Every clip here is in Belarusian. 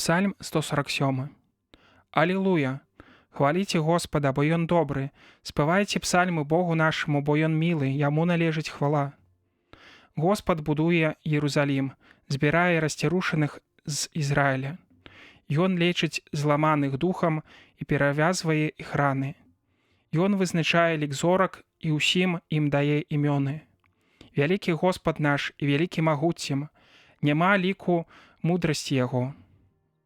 Псальм 147. Алілуя! Хваліце Господа, бо Ён добры. Спявайце псальмы Богу нашаму, бо Ён мілы, Яму належыць хвала. Господ будуе Єрусалім, збірае расцярушаных з Ізраіля. Ён лечыць зламаных духам і перавязвае іх раны. Ён вызначае лік зорак і ўсім ім дае імёны. Вялікі Господ наш і вялікі магуцем, няма ліку мудрасці Яго.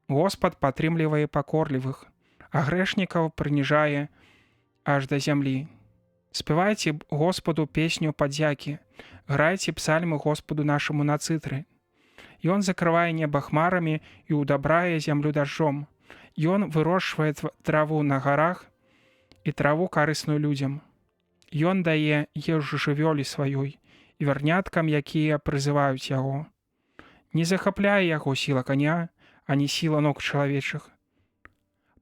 Господ падтрымлівае пакорлівых, а грэшнікаў прыніжае аж да зямлі. Спявайце Господу песню падзякі, грайце псальмы Господу нашаму на цытры. Ён закрывае неба хмарамі і ўдабрае зямлю дажджом. Ён вырошчвае траву на гарах і траву карысную людзям. Ён дае ежу жывёле сваёй і вярняткам, якія прызываюць яго. Не захапляе яго сіла коня, ані сіла ног чалавечых.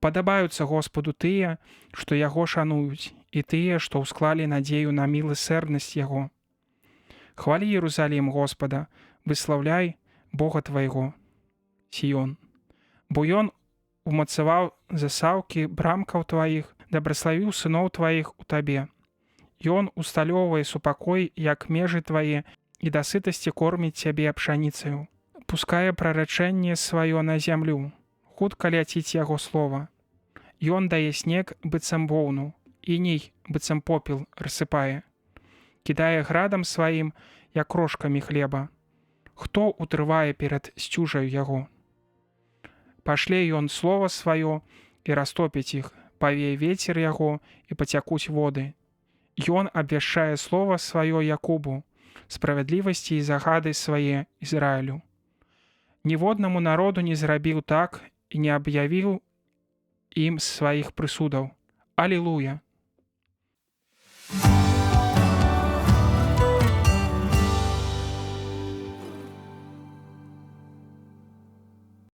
Падабаюцца Господу тыя, што яго шануюць, і тыя, што ўсклалі надзею на міласэрнасць яго. Хвалі Єрусалім Господа, выслаўляй Бога твайго, Сіён. Бо Ён умацаваў засаўкі брамкаў тваіх, дабраславіў сыноў тваіх у табе. Ён усталёўвае супакой, як межы твае, і да сытасці корміць цябе пшаніцаю. Пускае прарачэнне сваё на зямлю, хутка ляціць яго слова. Ён дае снег быццам воўну, іней быццам попел рассыпае. Кідае градам сваім, як крошкамі хлеба. Хто утрывае перад сцюжаю яго? Пашле ён слова сваё і растопіць іх, павее вецер яго і пацякуць воды. Ён абвяшчае слова сваё Якубу, справядлівасці і загады свае Ізраілю. Ніводнаму народу не зрабіў так і не аб'явіў ім сваіх прысудаў. Алілуя!